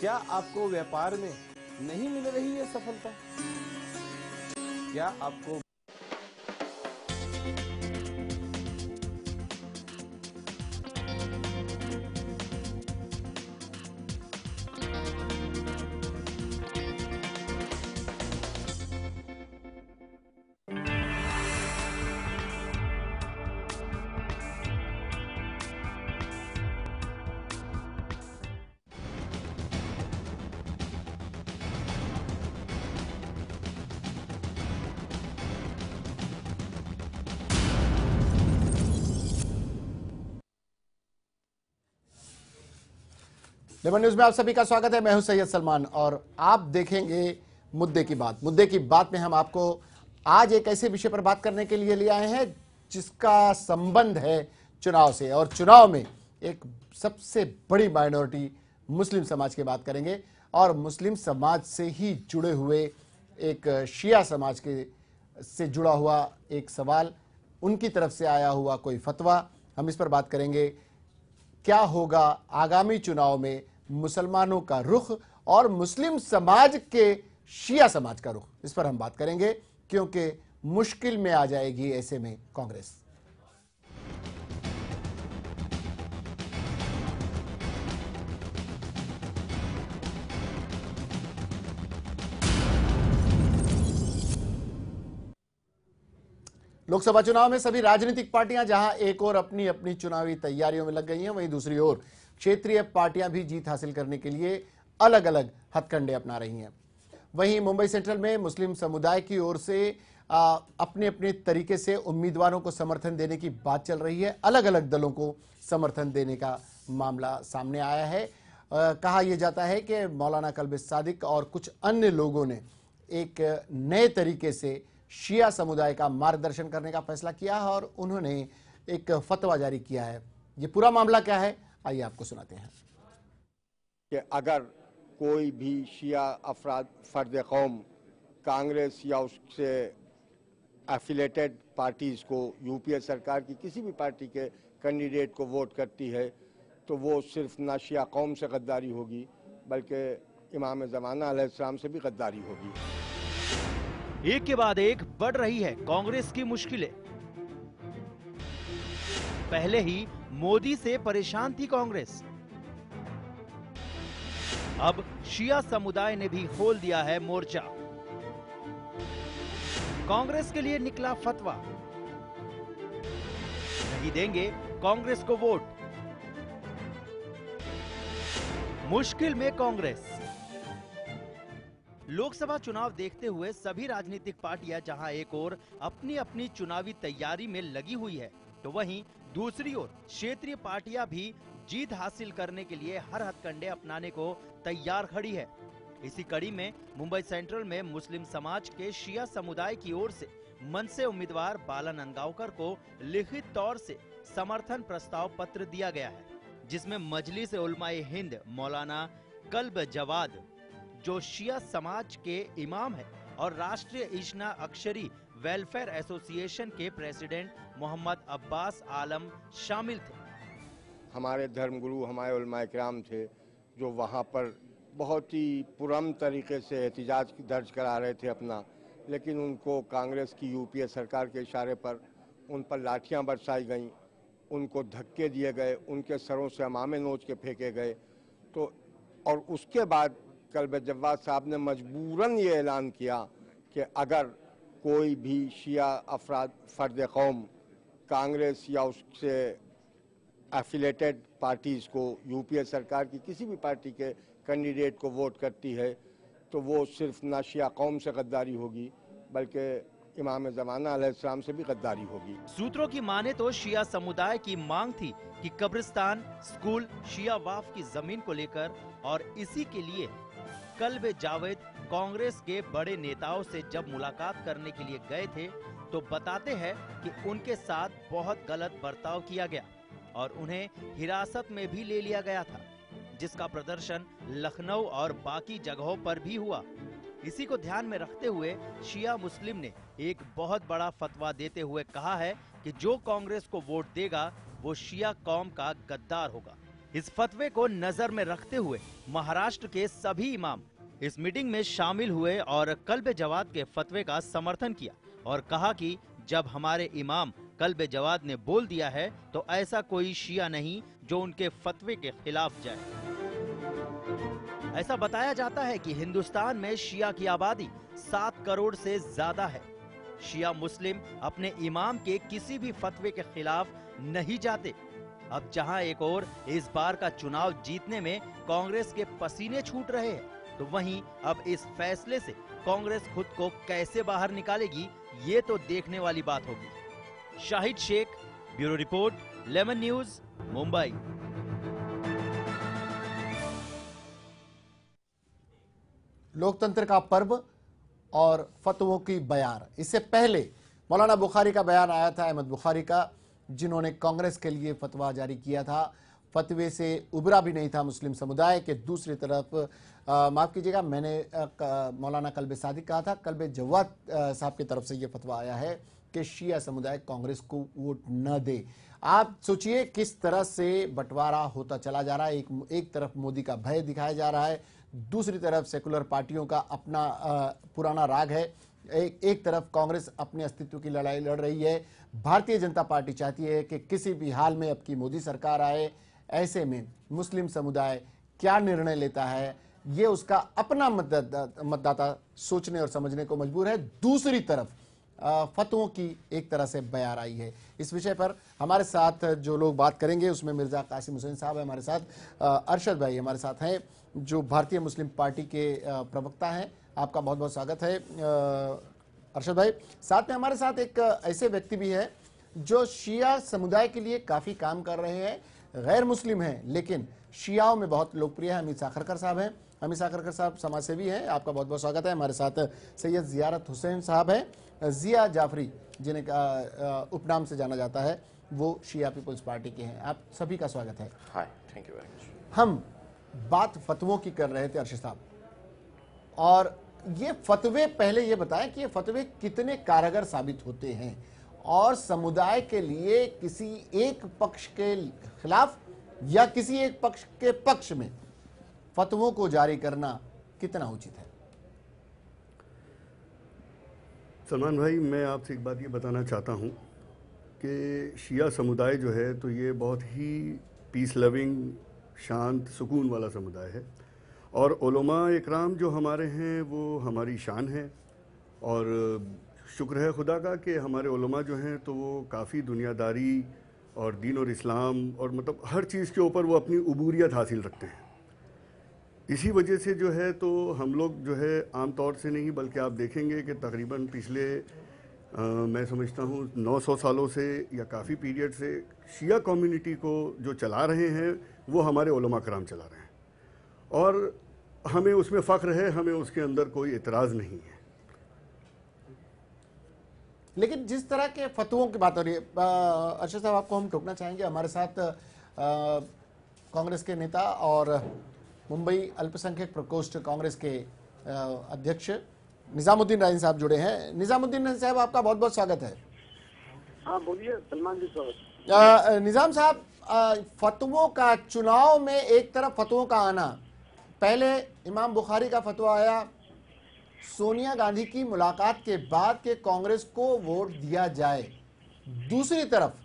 क्या आपको व्यापार में नहीं मिल रही है सफलता? क्या आपको लेमन न्यूज में आप सभी का स्वागत है। मैं हूं सैयद सलमान और आप देखेंगे मुद्दे की बात। मुद्दे की बात में हम आपको आज एक ऐसे विषय पर बात करने के लिए ले आए हैं जिसका संबंध है चुनाव से, और चुनाव में एक सबसे बड़ी माइनॉरिटी मुस्लिम समाज की बात करेंगे, और मुस्लिम समाज से ही जुड़े हुए एक शिया समाज के से जुड़ा हुआ एक सवाल, उनकी तरफ से आया हुआ कोई फतवा, हम इस पर बात करेंगे। क्या होगा आगामी चुनाव में मुसलमानों का रुख और मुस्लिम समाज के शिया समाज का रुख, इस पर हम बात करेंगे, क्योंकि मुश्किल में आ जाएगी ऐसे में कांग्रेस। लोकसभा चुनाव में सभी राजनीतिक पार्टियां जहां एक और अपनी अपनी चुनावी तैयारियों में लग गई हैं, वहीं दूसरी ओर क्षेत्रीय पार्टियां भी जीत हासिल करने के लिए अलग अलग हथकंडे अपना रही हैं। वहीं मुंबई सेंट्रल में मुस्लिम समुदाय की ओर से अपने अपने तरीके से उम्मीदवारों को समर्थन देने की बात चल रही है। अलग अलग दलों को समर्थन देने का मामला सामने आया है। कहा यह जाता है कि मौलाना कल्बे सादिक और कुछ अन्य लोगों ने एक नए तरीके से शिया समुदाय का मार्गदर्शन करने का फैसला किया है और उन्होंने एक फतवा जारी किया है। ये पूरा मामला क्या है, आइए आपको सुनाते हैं। कि अगर कोई भी शिया अफराद फर्द कौम कांग्रेस या उससे एफिलेटेड पार्टीज़ को, यूपीए सरकार की किसी भी पार्टी के कैंडिडेट को वोट करती है, तो वो सिर्फ ना शिया कौम से गद्दारी होगी बल्कि इमाम ज़माना अलैहिस्सलाम से भी गद्दारी होगी। एक के बाद एक बढ़ रही है कांग्रेस की मुश्किलें। पहले ही मोदी से परेशान थी कांग्रेस, अब शिया समुदाय ने भी खोल दिया है मोर्चा। कांग्रेस के लिए निकला फतवा, नहीं देंगे कांग्रेस को वोट। मुश्किल में कांग्रेस। लोकसभा चुनाव देखते हुए सभी राजनीतिक पार्टियां जहां एक ओर अपनी अपनी चुनावी तैयारी में लगी हुई है, तो वहीं दूसरी ओर क्षेत्रीय पार्टियां भी जीत हासिल करने के लिए हर हथकंडे अपनाने को तैयार खड़ी है। इसी कड़ी में मुंबई सेंट्रल में मुस्लिम समाज के शिया समुदाय की ओर से मनसे उम्मीदवार बाला नंदगांवकर को लिखित तौर से समर्थन प्रस्ताव पत्र दिया गया है, जिसमें मजलिस उलमाए हिंद मौलाना कल्ब जवाद, जो शिया समाज के इमाम है, और राष्ट्रीय इजना अक्षरी वेलफेयर एसोसिएशन के प्रेसिडेंट मोहम्मद अब्बास आलम शामिल थे। हमारे धर्मगुरु, हमारे उलमाए किराम थे जो वहाँ पर बहुत ही पुरअमन तरीके से एहतिजाज दर्ज करा रहे थे अपना, लेकिन उनको कांग्रेस की यूपीए सरकार के इशारे पर उन पर लाठियाँ बरसाई गईं, उनको धक्के दिए गए, उनके सरों से अमामे नोच के फेंके गए। तो और उसके बाद कल्बे जवाद साहब ने मजबूरन ये ऐलान किया कि अगर कोई भी शिया अफराद फर्द कौम कांग्रेस या उससे एफिलेटेड पार्टीज़ को, यूपीए सरकार की किसी भी पार्टी के कैंडिडेट को वोट करती है, तो वो सिर्फ ना शिया कौम से गद्दारी होगी बल्कि इमाम ज़माना अलैहिस्सलाम से भी गद्दारी होगी। सूत्रों की माने तो शिया समुदाय की मांग थी कि कब्रिस्तान, स्कूल, शिया वाफ की जमीन को लेकर, और इसी के लिए कल्बे जावेद कांग्रेस के बड़े नेताओं से जब मुलाकात करने के लिए गए थे, तो बताते हैं कि उनके साथ बहुत गलत बर्ताव किया गया और उन्हें हिरासत में भी ले लिया गया था, जिसका प्रदर्शन लखनऊ और बाकी जगहों पर भी हुआ। इसी को ध्यान में रखते हुए शिया मुस्लिम ने एक बहुत बड़ा फतवा देते हुए कहा है कि जो कांग्रेस को वोट देगा वो शिया कौम का गद्दार होगा। इस फतवे को नजर में रखते हुए महाराष्ट्र के सभी इमाम इस मीटिंग में शामिल हुए और कल्बे जवाद के फतवे का समर्थन किया और कहा कि जब हमारे इमाम कल्बे जवाद ने बोल दिया है तो ऐसा कोई शिया नहीं जो उनके फतवे के खिलाफ जाए। ऐसा बताया जाता है कि हिंदुस्तान में शिया की आबादी 7 करोड़ से ज्यादा है। शिया मुस्लिम अपने इमाम के किसी भी फतवे के खिलाफ नहीं जाते। अब जहां एक और इस बार का चुनाव जीतने में कांग्रेस के पसीने छूट रहे हैं, तो वहीं अब इस फैसले से कांग्रेस खुद को कैसे बाहर निकालेगी, ये तो देखने वाली बात होगी। Shahid Shaikh, bureau report, Lemon News, Mumbai. लोकतंत्र का पर्व और फतवों की बयान। इससे पहले मौलाना बुखारी का बयान आया था, अहमद बुखारी का, जिन्होंने कांग्रेस के लिए फतवा जारी किया था। फतवे से उबरा भी नहीं था मुस्लिम समुदाय के। दूसरी तरफ माफ कीजिएगा, मैंने मौलाना कल्बे सादिक कहा था, कल्बे जवाद साहब की तरफ से यह फतवा आया है कि शिया समुदाय कांग्रेस को वोट न दे। आप सोचिए किस तरह से बंटवारा होता चला जा रहा है। एक तरफ मोदी का भय दिखाया जा रहा है, दूसरी तरफ सेकुलर पार्टियों का अपना पुराना राग है। एक तरफ कांग्रेस अपने अस्तित्व की लड़ाई लड़ रही है। भारतीय जनता पार्टी चाहती है कि किसी भी हाल में अब की मोदी सरकार आए। ऐसे में मुस्लिम समुदाय क्या निर्णय लेता है, ये उसका अपना मतदाता सोचने और समझने को मजबूर है। दूसरी तरफ फतवों की एक तरह से बयार आई है। इस विषय पर हमारे साथ जो लोग बात करेंगे उसमें मिर्जा कासिम हुसैन साहब है हमारे साथ, अरशद भाई हमारे साथ हैं जो भारतीय मुस्लिम पार्टी के प्रवक्ता हैं। आपका बहुत बहुत स्वागत है अरशद भाई। साथ में हमारे साथ एक ऐसे व्यक्ति भी है जो शिया समुदाय के लिए काफ़ी काम कर रहे हैं, गैर मुस्लिम हैं लेकिन शियाओं में बहुत लोकप्रिय है। हमीद साखरकर साहब हैं। हमीद साखरकर साहब समाज सेवी हैं, आपका बहुत बहुत स्वागत है। हमारे साथ सैयद ज़ियारत हुसैन साहब हैं, ज़िया जाफरी जिन्हें उपनाम से जाना जाता है, वो शिया पीपल्स पार्टी के हैं। आप सभी का स्वागत है। हाय, थैंक यू वेरी मच। हम बात फतवों की कर रहे थे अरशद साहब, और ये फतवे, पहले ये बताएं कि ये फतवे कितने कारगर साबित होते हैं और समुदाय के लिए किसी एक पक्ष के खिलाफ या किसी एक पक्ष के पक्ष में फतवों को जारी करना कितना उचित है। सलमान भाई, मैं आपसे एक बात ये बताना चाहता हूँ कि शिया समुदाय जो है तो ये बहुत ही पीस लविंग, शांत, सुकून वाला समुदाय है और उलमा इकराम जो हमारे हैं वो हमारी शान है। और शुक्र है खुदा का कि हमारे उलमा जो हैं तो वो काफ़ी दुनियादारी और दीन और इस्लाम और मतलब हर चीज़ के ऊपर वो अपनी उबूरियत हासिल रखते हैं। इसी वजह से जो है तो हम लोग जो है आम तौर से नहीं बल्कि आप देखेंगे कि तकरीबन पिछले मैं समझता हूँ 900 सालों से या काफ़ी पीरियड से शिया कम्युनिटी को जो चला रहे हैं वो हमारे उलमा कराम चला रहे हैं और हमें उसमें फ़ख्र है, हमें उसके अंदर कोई एतराज़ नहीं है। लेकिन जिस तरह के फतवों की बात हो रही है, अरशद साहब आपको हम टोकना चाहेंगे। हमारे साथ कांग्रेस के नेता और मुंबई अल्पसंख्यक प्रकोष्ठ कांग्रेस के अध्यक्ष निजामुद्दीन राइन साहब जुड़े हैं। निजामुद्दीन राइन साहब, आपका बहुत बहुत स्वागत है। हाँ बोलिए सलमान जी। स्वागत। निजाम साहब, फतवों का चुनाव में एक तरफ फतवों का आना, पहले इमाम बुखारी का फतवा आया, सोनिया गांधी की मुलाकात के बाद के कांग्रेस को वोट दिया जाए। दूसरी तरफ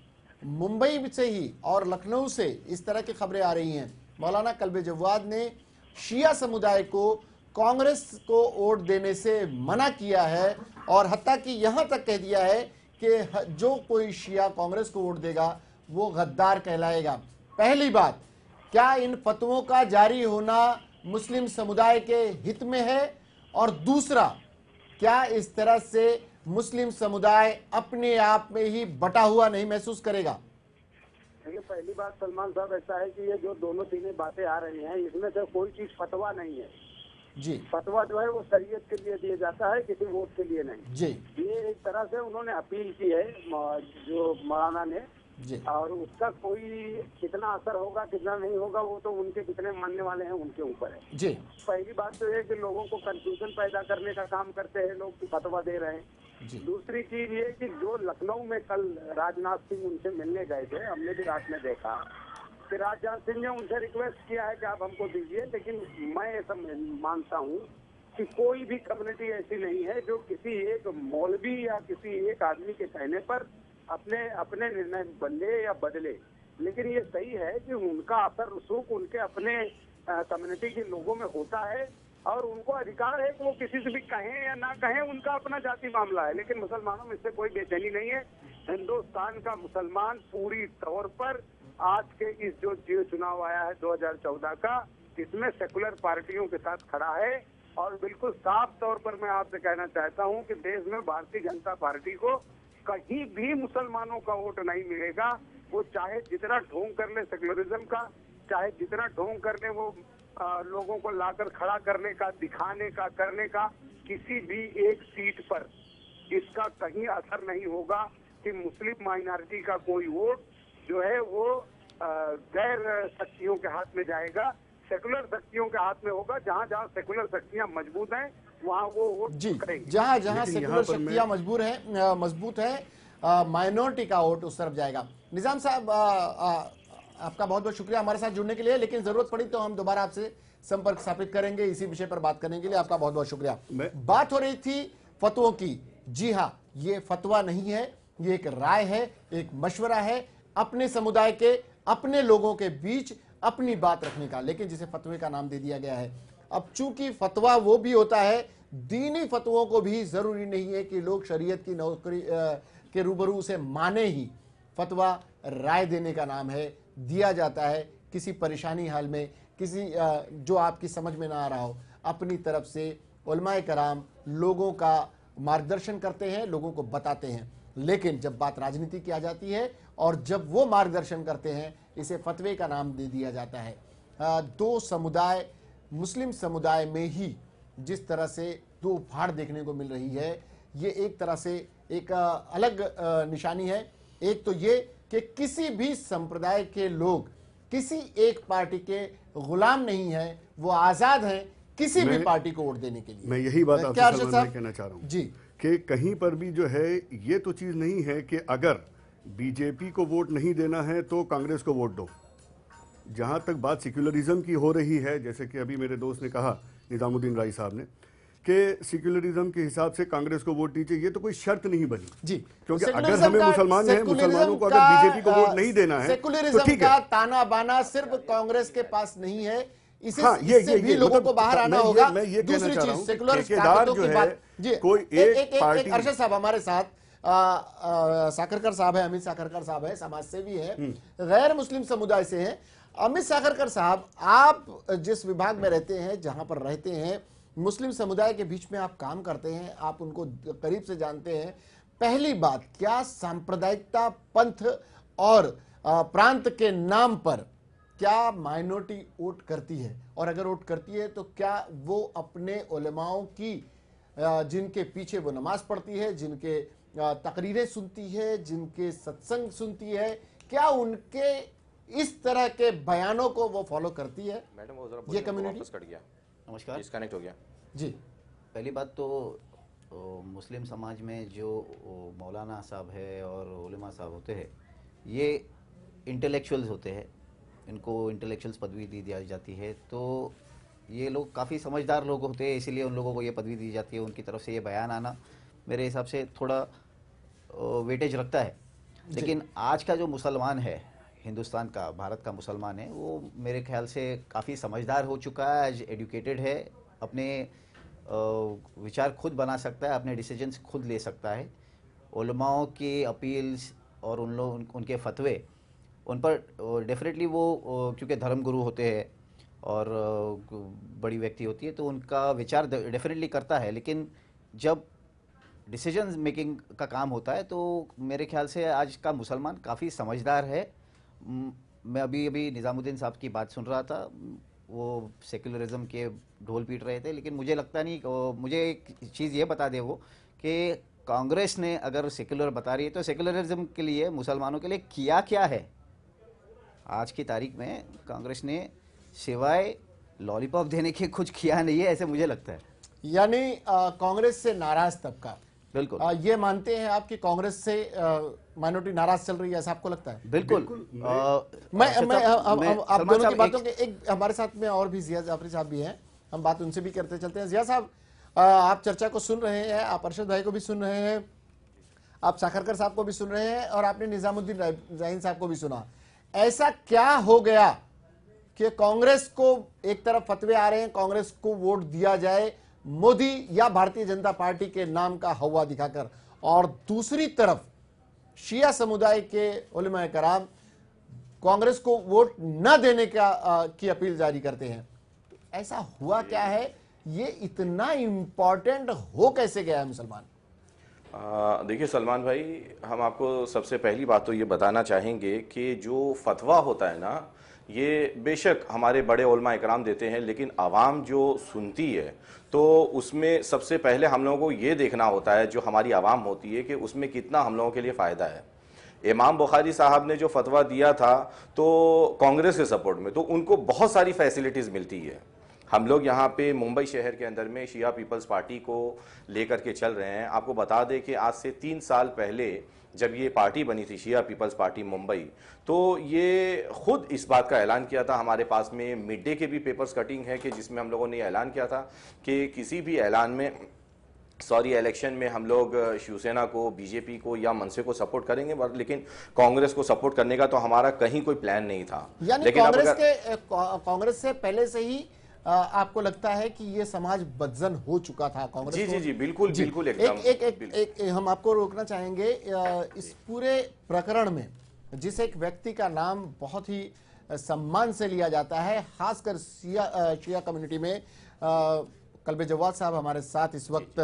मुंबई से ही और लखनऊ से इस तरह की खबरें आ रही हैं, मौलाना कल्बे जवाद ने शिया समुदाय को कांग्रेस को वोट देने से मना किया है और हत्ता कि यहां तक कह दिया है कि जो कोई शिया कांग्रेस को वोट देगा वो गद्दार कहलाएगा। पहली बात, क्या इन फतवों का जारी होना मुस्लिम समुदाय के हित में है? और दूसरा, क्या इस तरह से मुस्लिम समुदाय अपने आप में ही बटा हुआ नहीं महसूस करेगा? देखिए, पहली बात सलमान साहब ऐसा है कि ये जो दोनों तीनों बातें आ रही हैं इसमें से कोई चीज फतवा नहीं है जी। फतवा जो है वो शरीयत के लिए दिया जाता है, किसी वोट के लिए नहीं जी। ये एक तरह से उन्होंने अपील की है जो मौलाना ने जी। और उसका कोई कितना असर होगा कितना नहीं होगा वो तो उनके कितने मानने वाले हैं उनके ऊपर है जी। पहली बात तो ये कि लोगों को कंफ्यूजन पैदा करने का काम करते हैं लोग कि फतवा दे रहे हैं। जी। दूसरी चीज ये कि जो लखनऊ में कल राजनाथ सिंह उनसे मिलने गए थे, हमने भी रात में देखा सिराज जान सिंह ने उनसे रिक्वेस्ट किया है कि आप हमको दीजिए, लेकिन मैं ऐसा मानता हूँ कि कोई भी कम्युनिटी ऐसी नहीं है जो किसी एक मौलवी या किसी एक आदमी के कहने पर अपने अपने निर्णय बदले या बदले। लेकिन ये सही है कि उनका असर रसूख उनके अपने कम्युनिटी के लोगों में होता है और उनको अधिकार है कि वो किसी से भी कहें या ना कहें, उनका अपना जाति मामला है। लेकिन मुसलमानों में इससे कोई बेचैनी नहीं है। हिंदुस्तान का मुसलमान पूरी तौर पर आज के इस जो चुनाव आया है 2014 का, इसमें सेकुलर पार्टियों के साथ खड़ा है। और बिल्कुल साफ तौर पर मैं आपसे कहना चाहता हूं कि देश में भारतीय जनता पार्टी को कहीं भी मुसलमानों का वोट नहीं मिलेगा। वो चाहे जितना ढोंग कर ले सेकुलरिज्म का, चाहे जितना ढोंग कर ले वो लोगों को लाकर खड़ा करने का, दिखाने का, करने का, किसी भी एक सीट पर इसका कहीं असर नहीं होगा कि मुस्लिम माइनॉरिटी का कोई वोट जो है वो गैर शक्तियों के हाथ में जाएगा, सेकुलर शक्तियों के हाथ में होगा। जहां जहां सेकुलर शक्तियां मजबूत हैं वहां वो वोट जी, करेंगे। जहां जहां लेकिन सेकुलर यहाँ पर शक्तियां मजबूत है, माइनॉरिटी का वोट उस तरफ जाएगा। निजाम साहब, आपका बहुत बहुत शुक्रिया हमारे साथ जुड़ने के लिए, लेकिन जरूरत पड़ी तो हम दोबारा आपसे संपर्क स्थापित करेंगे इसी विषय पर बात करने के लिए। आपका बहुत बहुत शुक्रिया। बात हो रही थी फतवों की। जी हाँ, ये फतवा नहीं है, ये एक राय है, एक मशवरा है अपने समुदाय के, अपने लोगों के बीच अपनी बात रखने का, लेकिन जिसे फतवे का नाम दे दिया गया है। अब चूंकि फतवा वो भी होता है, दीनी फतवों को भी जरूरी नहीं है कि लोग शरीयत की नौकरी के रूबरू उसे माने ही। फतवा राय देने का नाम है, दिया जाता है किसी परेशानी हाल में, किसी जो आपकी समझ में ना आ रहा हो, अपनी तरफ से उलमाए कराम लोगों का मार्गदर्शन करते हैं, लोगों को बताते हैं। लेकिन जब बात राजनीति की आ जाती है और जब वो मार्गदर्शन करते हैं, इसे फतवे का नाम दे दिया जाता है। दो समुदाय, मुस्लिम समुदाय में ही जिस तरह से दो फाड़ देखने को मिल रही है, ये एक तरह से एक अलग निशानी है। एक तो ये कि किसी भी संप्रदाय के लोग किसी एक पार्टी के गुलाम नहीं हैं, वो आजाद हैं किसी भी पार्टी को वोट देने के लिए। मैं यही बात आपसे कहना चाह रहा हूं जी, कि कहीं पर भी जो है ये तो चीज नहीं है कि अगर बीजेपी को वोट नहीं देना है तो कांग्रेस को वोट दो। जहां तक बात सेक्युलरिज्म की हो रही है, जैसे कि अभी मेरे दोस्त ने कहा, निजामुद्दीन राय साहब ने, कि सेक्युलरिज्म के हिसाब से कांग्रेस को वोट दीजिए, ये तो कोई शर्त नहीं बनी जी। क्योंकि अगर हमें मुसलमान हैं, मुसलमानों को अगर बीजेपी को वोट नहीं देना है तो ठीक है। ताना बाना सिर्फ कांग्रेस के पास नहीं है, इसे हाँ, इससे भी लोगों को बाहर आना होगा। मैं ये कहना चाह रहा हूं, सेकुलर ठेकेदार जो है कोई एक पार्टी। अरशद साहब हमारे साथ, साखरकर साहब है, अमित साखरकर साहब है, समाज सेवी है, गैर मुस्लिम समुदाय से हैं। अमित साखरकर साहब, आप जिस विभाग में रहते हैं, जहां पर रहते हैं, मुस्लिम समुदाय के बीच में आप काम करते हैं, आप उनको करीब से जानते हैं। पहली बात, क्या सांप्रदायिकता, पंथ और प्रांत के नाम पर क्या माइनॉरिटी वोट करती है? और अगर वोट करती है तो क्या वो अपने उलमाओं की, जिनके पीछे वो नमाज पढ़ती है, जिनके तकरीरें सुनती है, जिनके सत्संग सुनती है, क्या उनके इस तरह के बयानों को वो फॉलो करती है? मैडम वो जरा ये कम्युनिटी वापस कट गया, नमस्कार। डिस्कनेक्ट हो गया जी। पहली बात तो मुस्लिम समाज में जो मौलाना साहब है और उलेमा साहब होते हैं, ये इंटेलेक्चुअल्स होते हैं, इनको इंटेलेक्चुअल्स पदवी दी जाती है। तो ये लोग काफ़ी समझदार लोग होते हैं, इसीलिए उन लोगों को ये पदवी दी जाती है। उनकी तरफ से ये बयान आना मेरे हिसाब से थोड़ा वेटेज रखता है। लेकिन आज का जो मुसलमान है, हिंदुस्तान का, भारत का मुसलमान है, वो मेरे ख्याल से काफ़ी समझदार हो चुका है, आज एजुकेटेड है, अपने विचार खुद बना सकता है, अपने डिसीजंस खुद ले सकता है। उलमाओं की अपील्स और उनके फतवे, उन पर डेफिनेटली वो क्योंकि धर्मगुरु होते हैं और बड़ी व्यक्ति होती है, तो उनका विचार डेफिनेटली करता है। लेकिन जब डिसीजन मेकिंग का काम होता है तो मेरे ख्याल से आज का मुसलमान काफ़ी समझदार है। मैं अभी निज़ामुद्दीन साहब की बात सुन रहा था, वो सेक्युलरिज्म के ढोल पीट रहे थे, लेकिन मुझे लगता नहीं, मुझे एक चीज़ ये बता दे वो कि कांग्रेस ने अगर सेक्युलर बता रही है तो सेक्युलरिज्म के लिए, मुसलमानों के लिए किया क्या है? आज की तारीख में कांग्रेस ने सिवाय लॉलीपॉप देने के कुछ किया नहीं है, ऐसे मुझे लगता है। यानी कांग्रेस से नाराज तबका, बिल्कुल। ये मानते हैं आप कि कांग्रेस से माइनॉरिटी नाराज चल रही है, ऐसा आपको लगता है? बिल्कुल। मैं अर्शद मैं साहब, हम मैं आप सलमान दोनों साहब की बातों के एक हमारे साथ में और भी जिया जाफरी साहब भी हैं, हम बात उनसे भी करते चलते हैं। जिया साहब, आप चर्चा को सुन रहे हैं, आप अरशद भाई को भी सुन रहे हैं, आप साखरकर साहब को भी सुन रहे हैं और आपने निजामुद्दीन जाहिन साहब को भी सुना। ऐसा क्या हो गया कि कांग्रेस को एक तरफ फतवे आ रहे हैं, कांग्रेस को वोट दिया जाए मोदी या भारतीय जनता पार्टी के नाम का हवा दिखाकर, और दूसरी तरफ शिया समुदाय के उलमा कराम कांग्रेस को वोट न देने की अपील जारी करते हैं। ऐसा हुआ क्या है? ये इतना इंपॉर्टेंट हो कैसे गया है मुसलमान? देखिए सलमान भाई, हम आपको सबसे पहली बात तो ये बताना चाहेंगे कि जो फतवा होता है ना, ये बेशक हमारे बड़े उलमा इकराम देते हैं, लेकिन आवाम जो सुनती है तो उसमें सबसे पहले हम लोगों को ये देखना होता है, जो हमारी आवाम होती है, कि उसमें कितना हम लोगों के लिए फ़ायदा है। इमाम बुखारी साहब ने जो फतवा दिया था तो कांग्रेस के सपोर्ट में, तो उनको बहुत सारी फैसिलिटीज़ मिलती है। हम लोग यहाँ पे मुंबई शहर के अंदर में शिया पीपल्स पार्टी को लेकर के चल रहे हैं। आपको बता दें कि आज से 3 साल पहले जब ये पार्टी बनी थी, शिया पीपल्स पार्टी मुंबई, तो ये खुद इस बात का ऐलान किया था। हमारे पास में मिड डे के भी पेपर्स कटिंग है कि जिसमें हम लोगों ने ऐलान किया था कि किसी भी ऐलान में इलेक्शन में हम लोग शिवसेना को, बीजेपी को या मनसे को सपोर्ट करेंगे, लेकिन कांग्रेस को सपोर्ट करने का तो हमारा कहीं कोई प्लान नहीं था। यानी लेकिन कांग्रेस से पहले से ही आपको लगता है कि ये समाज बदजन हो चुका था कांग्रेस? जी जी बिल्कुल बिल्कुल एकदम। एक हम आपको रोकना चाहेंगे इस पूरे प्रकरण में, जिस एक व्यक्ति का नाम बहुत ही सम्मान से लिया जाता है, खासकर शिया कम्युनिटी में। कल्बे जवाद साहब हमारे साथ इस वक्त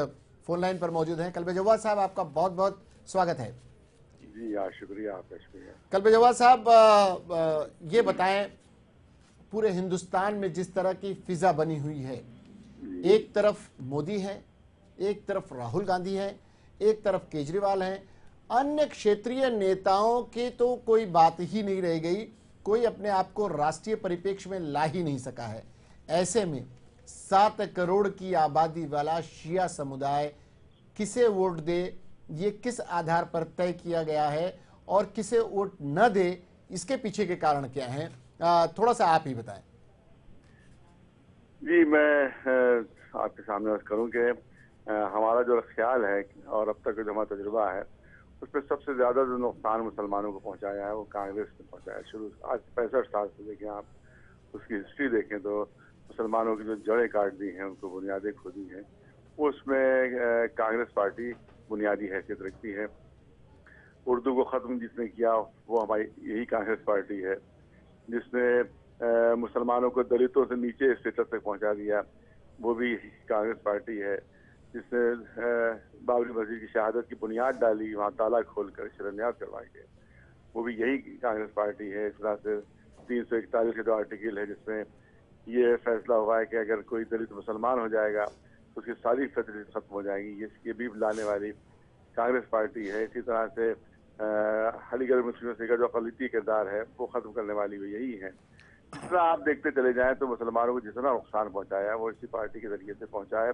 फोन लाइन पर मौजूद हैं। कल्बे जवाद साहब, आपका बहुत बहुत स्वागत है। जी यार, शुक्रिया आपका, शुक्रिया। कल्बे जवाद साहब, ये बताएं, पूरे हिंदुस्तान में जिस तरह की फिजा बनी हुई है, एक तरफ मोदी है, एक तरफ राहुल गांधी है, एक तरफ केजरीवाल है, अन्य क्षेत्रीय नेताओं की तो कोई बात ही नहीं रह गई, कोई अपने आप को राष्ट्रीय परिप्रेक्ष्य में ला ही नहीं सका है। ऐसे में 7 करोड़ की आबादी वाला शिया समुदाय किसे वोट दे, ये किस आधार पर तय किया गया है, और किसे वोट न दे, इसके पीछे के कारण क्या हैं? थोड़ा सा आप ही बताएं। जी, मैं आपके सामने अर्ज करूं कि हमारा जो ख्याल है और अब तक जो हमारा तजुर्बा है, उसमें सबसे ज्यादा जो नुकसान मुसलमानों को पहुंचाया है वो कांग्रेस ने पहुंचाया है। शुरू आज 65 साल से देखें आप, उसकी हिस्ट्री देखें तो मुसलमानों की जो जड़ें काट दी हैं, उनको बुनियादें खोदी हैं, उसमें कांग्रेस पार्टी बुनियादी हैसियत रखती है। उर्दू को ख़त्म जिसने किया वो हमारी यही कांग्रेस पार्टी है। जिसने मुसलमानों को दलितों से नीचे स्टेटस तक पहुंचा दिया वो भी कांग्रेस पार्टी है। जिसने बाबरी मस्जिद की शहादत की बुनियाद डाली, वहाँ ताला खोलकर शिलान्यास करवाए गए, वो भी यही कांग्रेस पार्टी है। इस तरह से 341 का जो आर्टिकल है जिसमें ये फैसला हुआ है कि अगर कोई दलित मुसलमान हो जाएगा तो उसकी सारी फैसिलिटी खत्म हो जाएंगी, ये भी लाने वाली कांग्रेस पार्टी है। इसी तरह से अलीगढ़ मुस्लिम का जो अक़लियती किरदार है वो खत्म करने वाली भी यही है। इस तरह आप देखते चले जाएं तो मुसलमानों को जितना नुकसान पहुंचाया है वो इसी पार्टी के जरिए से पहुंचाया है।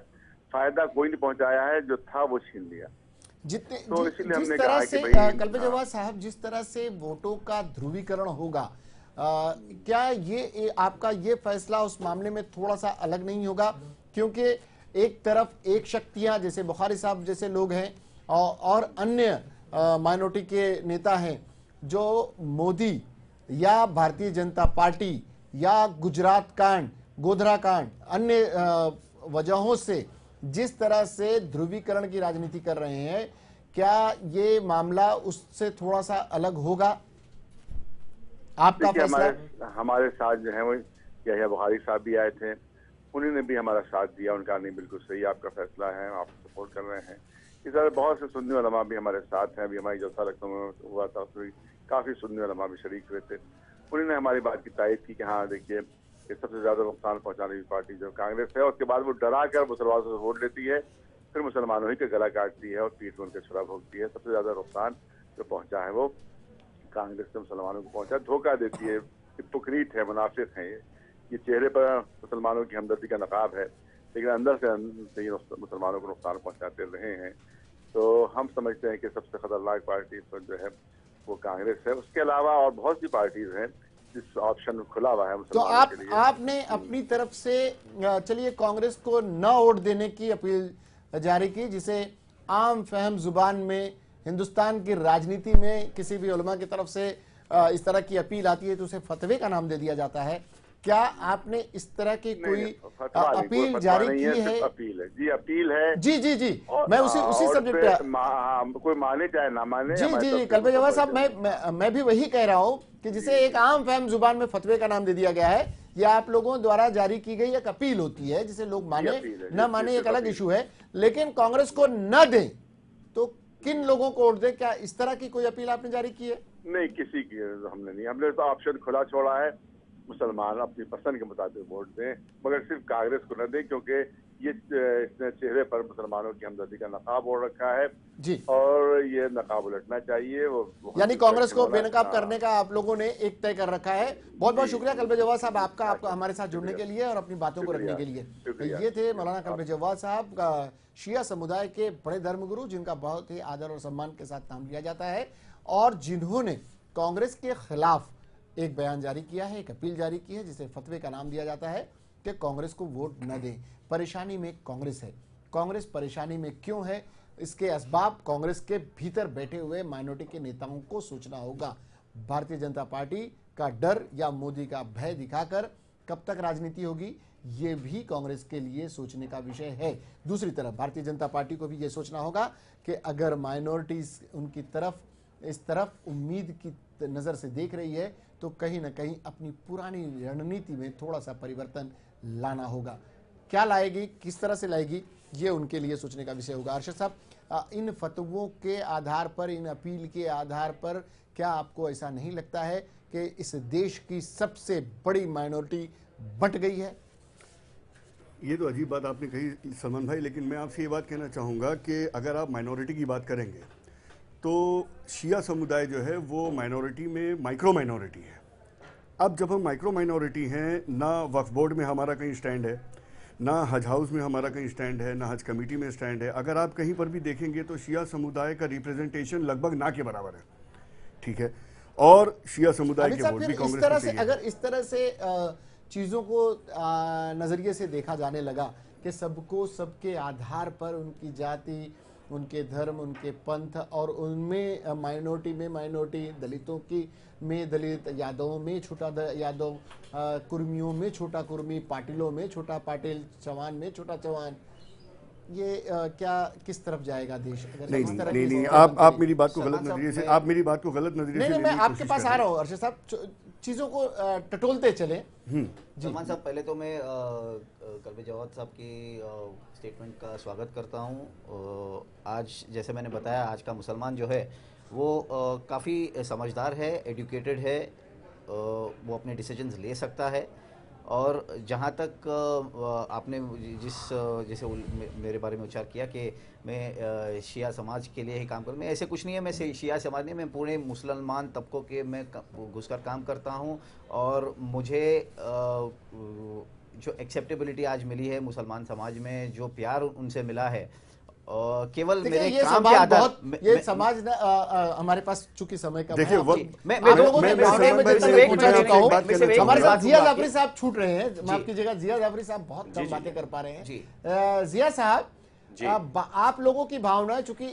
फायदा कोई नहीं पहुंचाया है, जो था वो छीन लिया। तो इसीलिए हमने कहा कि भाई कल्बे जवाद साहब, जिस तरह से वोटों का ध्रुवीकरण होगा, क्या ये आपका ये फैसला उस मामले में थोड़ा सा अलग नहीं होगा? क्योंकि एक तरफ एक शक्तियां जैसे बुखारी साहब जैसे लोग हैं और अन्य माइनॉरिटी के नेता हैं जो मोदी या भारतीय जनता पार्टी या गुजरात कांड, गोधरा कांड, अन्य वजहों से जिस तरह से ध्रुवीकरण की राजनीति कर रहे हैं, क्या ये मामला उससे थोड़ा सा अलग होगा? आपका फैसला? हमारे साथ जो है वो याहिया बुखारी साहब भी आए थे, उन्होंने भी हमारा साथ दिया। उनका नहीं बिल्कुल सही आपका फैसला है, आप सपोर्ट कर रहे हैं। इस तरह बहुत से सुन्नी उलमा भी हमारे साथ हैं। अभी हमारी जलसा लखनऊ में हुआ था, उसमें काफी सुन्नी उलमा भी शरीक हुए थे। उन्होंने हमारी बात की तायद की कि हाँ देखिए, ये सबसे ज्यादा नुकसान पहुंचाने वाली पार्टी जो कांग्रेस है, उसके बाद वो डरा कर मुसलमानों से वोट लेती है, फिर मुसलमानों ही का गला काटती है और पीठ में उनके छुरा भोगती है। सबसे ज्यादा नुकसान जो पहुंचा है वो कांग्रेस से मुसलमानों को पहुंचा। धोखा देती है, हिपोक्रीट है, मुनाफिक है। ये चेहरे पर मुसलमानों की हमदर्दी का नकाब है, लेकिन अंदर से ये मुसलमानों को नुकसान पहुंचाते रहे हैं। तो हम समझते हैं कि सबसे खतरनाक पार्टी पर जो है वो कांग्रेस है। उसके अलावा और बहुत सी पार्टीज हैं जिस ऑप्शन खुला हुआ है तो मुसलमानों के लिए। आपने अपनी तरफ से चलिए कांग्रेस को न वोट देने की अपील जारी की, जिसे आम फहम जुबान में हिंदुस्तान की राजनीति में किसी भी उलमा की तरफ से इस तरह की अपील आती है तो उसे फतवे का नाम दे दिया जाता है। क्या आपने इस तरह की कोई अपील जारी की है? अपील है जी, अपील है जी जी जी, मैं उसी सब्जेक्ट पे कोई माने चाहे ना माने। जी जी जी कल्पे जवाहर साहब, मैं भी वही कह रहा हूँ कि जिसे एक आम फहम जुबान में फतवे का नाम दे दिया गया है, यह आप लोगों द्वारा जारी की गई एक अपील होती है, जिसे लोग माने न माने एक अलग इशू है, लेकिन कांग्रेस को न दें तो किन लोगों को वोट दें? क्या इस तरह की कोई अपील आपने जारी की है? नहीं, किसी की हमने नहीं, हमने तो ऑप्शन खुला छोड़ा है, मुसलमान अपनी पसंद के मुताबिक वोट दें, मगर सिर्फ कांग्रेस को न दें, क्योंकि ये इसने चेहरे पर मुसलमानों की हमदर्दी का नकाब ओढ़ रखा है जी, और ये नकाब उलटना चाहिए। वो यानी कांग्रेस को बेनकाब करने का आप लोगों ने एक तय कर रखा है। बहुत बहुत शुक्रिया कल्बे जवाहर साहब आपका हमारे साथ जुड़ने के लिए और अपनी बातों को रखने के लिए। ये थे मौलाना कल्बे जवाहर साहब, शिया समुदाय के बड़े धर्मगुरु, जिनका बहुत ही आदर और सम्मान के साथ नाम लिया जाता है और जिन्होंने कांग्रेस के खिलाफ एक बयान जारी किया है, एक अपील जारी की है, जिसे फतवे का नाम दिया जाता है कि कांग्रेस को वोट न दें। परेशानी में कांग्रेस है। कांग्रेस परेशानी में क्यों है, इसके असबाब कांग्रेस के भीतर बैठे हुए माइनॉरिटी के नेताओं को सोचना होगा। भारतीय जनता पार्टी का डर या मोदी का भय दिखाकर कब तक राजनीति होगी, ये भी कांग्रेस के लिए सोचने का विषय है। दूसरी तरफ भारतीय जनता पार्टी को भी ये सोचना होगा कि अगर माइनॉरिटीज उनकी तरफ इस तरफ उम्मीद की नज़र से देख रही है तो कहीं ना कहीं अपनी पुरानी रणनीति में थोड़ा सा परिवर्तन लाना होगा। क्या लाएगी, किस तरह से लाएगी, ये उनके लिए सोचने का विषय होगा। अर्शद साहब, इन फतवों के आधार पर, इन अपील के आधार पर क्या आपको ऐसा नहीं लगता है कि इस देश की सबसे बड़ी माइनॉरिटी बंट गई है? ये तो अजीब बात आपने कही सलमान भाई, लेकिन मैं आपसे ये बात कहना चाहूँगा कि अगर आप माइनॉरिटी की बात करेंगे तो शिया समुदाय जो है वो माइनॉरिटी में माइक्रो माइनॉरिटी है। अब जब हम माइक्रो माइनॉरिटी हैं, ना वक्फ बोर्ड में हमारा कहीं स्टैंड है, ना हज हाउस में हमारा कहीं स्टैंड है, ना हज कमेटी में स्टैंड है। अगर आप कहीं पर भी देखेंगे तो शिया समुदाय का रिप्रेजेंटेशन लगभग ना के बराबर है, ठीक है, और शिया समुदाय के वोट भी कांग्रेस को। अगर इस तरह से चीज़ों को नज़रिए से देखा जाने लगा कि सबको सबके आधार पर उनकी जाति, उनके धर्म, उनके पंथ और उनमें माइनॉरिटी में माइनॉरिटी, दलितों की में दलित, यादवों में छोटा यादव, कुर्मियों में छोटा कुर्मी, पाटिलों में छोटा पाटिल, चौहान में छोटा चौहान, ये क्या किस तरफ जाएगा देश? अगर नहीं नहीं नहीं, नहीं आप मेरी बात को गलत नजरिए से, आप मेरी बात को गलत नजरिए से, मैं आपके पास आ रहा हूँ अर्शद साहब, चीजों को टटोलते चले। सलमान साहब, पहले तो मैं कल्बे जवाहर साहब की स्टेटमेंट का स्वागत करता हूँ। आज जैसे मैंने बताया, आज का मुसलमान जो है वो काफ़ी समझदार है, एजुकेटेड है, वो अपने डिसीजंस ले सकता है। और जहाँ तक आपने जैसे मेरे बारे में उच्चार किया कि मैं शिया समाज के लिए ही काम करूँ, मैं ऐसे कुछ नहीं है। मैं शिया समाज नहीं, मैं पूरे मुसलमान तबकों के मैं घुसकर काम करता हूँ और मुझे जो एक्सेप्टेबिलिटी आज मिली है मुसलमान समाज में, जो प्यार उनसे मिला है, केवल मेरे काम के आधार ये समाज हमारे पास चूंकि समय का देखिए हमारे साथ जिया जाफरी साहब छूट रहे हैं, माफ कीजिएगा, जिया जाफरी साहब बहुत कम बातें कर पा रहे हैं। जिया साहब, आप लोगों की भावना, चूंकि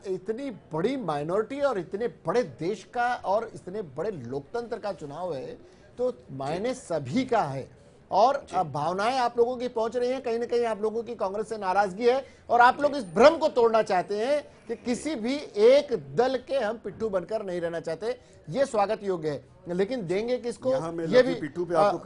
इतनी बड़ी माइनॉरिटी और इतने बड़े देश का और इतने बड़े लोकतंत्र का चुनाव है तो मायने सभी का है और भावनाएं आप लोगों की पहुंच रही हैं। कहीं ना कहीं आप लोगों की कांग्रेस से नाराजगी है और आप लोग इस भ्रम को तोड़ना चाहते हैं कि किसी भी एक दल के हम पिट्ठू बनकर नहीं रहना चाहते। ये स्वागत योग्य है, लेकिन देंगे किसको ये भी।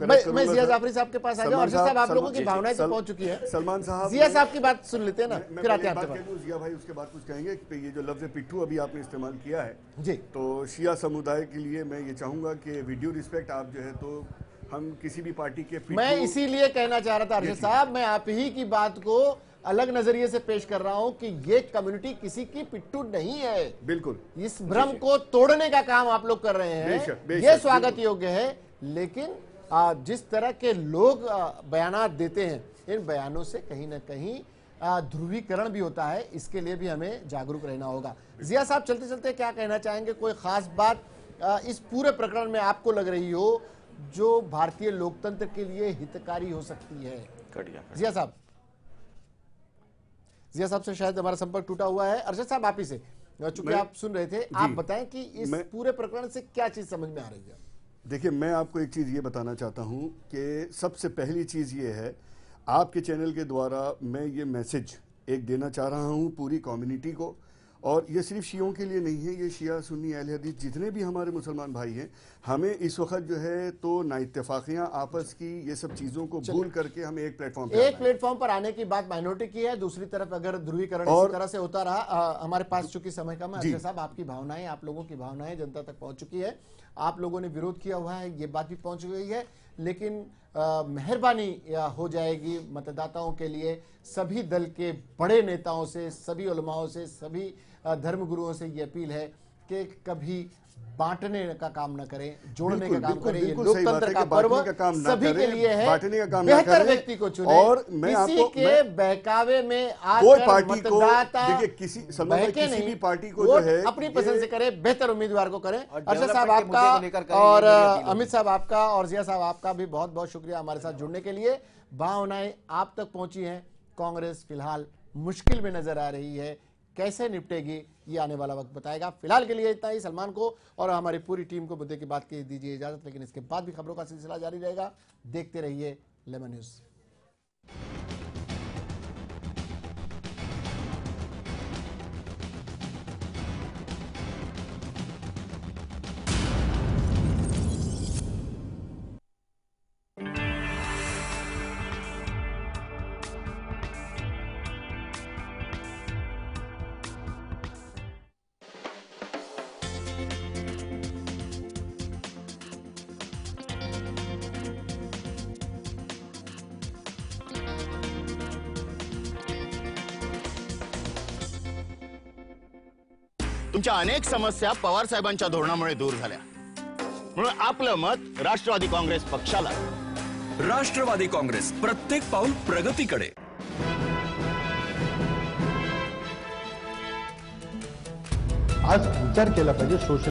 मैं जिया जाफरी साहब के पास आ जाऊं। अर्शद साहब, आप लोगों की भावनाएं तो पहुंच चुकी है। सलमान साहब, जिया साहब की बात सुन लेते हैं ना, फिर आते हैं आपके पास। जिया भाई उसके बाद कुछ कहेंगे कि ये जो लफ्ज पिट्ठू अभी आपने इस्तेमाल किया है जी, तो शिया समुदाय के लिए मैं ये चाहूंगा कि वीडियो रिस्पेक्ट आप जो है तो हम किसी भी पार्टी के, मैं इसीलिए कहना चाह रहा था अर्शद साहब, मैं आप ही की बात को अलग नजरिए से पेश कर रहा हूं कि ये कम्युनिटी किसी की पिट्ठू नहीं है। बिल्कुल, इस भ्रम को तोड़ने का काम आप लोग कर रहे हैं। बेशक, ये स्वागत योग्य है, लेकिन जिस तरह के लोग बयानात देते हैं, इन बयानों से कहीं ना कहीं ध्रुवीकरण भी होता है, इसके लिए भी हमें जागरूक रहना होगा। जिया साहब, चलते चलते क्या कहना चाहेंगे? कोई खास बात इस पूरे प्रकरण में आपको लग रही हो जो भारतीय लोकतंत्र के लिए हितकारी हो सकती है? जिया साहब से शायद हमारा संपर्क टूटा हुआ है। अरशद साहब, आप ही से, चूंकि आप सुन रहे थे, आप बताएं कि इस पूरे प्रकरण से क्या चीज समझ में आ रही है? देखिए, मैं आपको एक चीज ये बताना चाहता हूं कि सबसे पहली चीज ये है, आपके चैनल के द्वारा मैं ये मैसेज एक देना चाह रहा हूं पूरी कम्युनिटी को, और ये सिर्फ शियों के लिए नहीं है, ये शिया सुन्नी अहले हदीस जितने भी हमारे मुसलमान भाई हैं, हमें इस वक्त जो है तो नाइत्तेफाकियां आपस की, ये सब चीजों को भूल करके हमें एक प्लेटफॉर्म पर आने की बात माइनॉरिटी की है। दूसरी तरफ अगर ध्रुवीकरण इसी तरह से होता रहा, हमारे पास चूंकि समय कम है, अरशद साहब, आपकी भावनाएं, आप लोगों की भावनाएं जनता तक पहुंच चुकी है, आप लोगों ने विरोध किया हुआ है, ये बात भी पहुंच गई है, लेकिन मेहरबानी हो जाएगी मतदाताओं के लिए, सभी दल के बड़े नेताओं से, सभी उलमाओं से, सभी धर्मगुरुओं से ये अपील है कि कभी बांटने का काम न करें, जोड़ने का काम करें। ये लोकतंत्र का पर्व सभी के लिए है, बेहतर व्यक्ति को चुने, और मैं किसी के बहकावे में कोई आकर पार्टी को, मतदाता देखिए किसी भी पार्टी को वोट जो है अपनी पसंद से करे, बेहतर उम्मीदवार को करें। अरशद साहब आपका और अमित साहब आपका और जिया साहब आपका भी बहुत बहुत शुक्रिया हमारे साथ जुड़ने के लिए। भावनाएं आप तक पहुंची हैं, कांग्रेस फिलहाल मुश्किल में नजर आ रही है, कैसे निपटेगी ये आने वाला वक्त बताएगा। फिलहाल के लिए इतना ही। सलमान को और हमारी पूरी टीम को मुद्दे की बात की दीजिए इजाजत, लेकिन इसके बाद भी खबरों का सिलसिला जारी रहेगा। देखते रहिए लेमन न्यूज। तुमच्या अनेक समस्या पवार साहेबांच्या धोरणामुळे दूर झाल्या, म्हणून आपलं मत राष्ट्रवादी काँग्रेस पक्षाला। राष्ट्रवादी काँग्रेस, प्रत्येक पाऊल प्रगतीकडे। आज विचार केला पाहिजे सोशल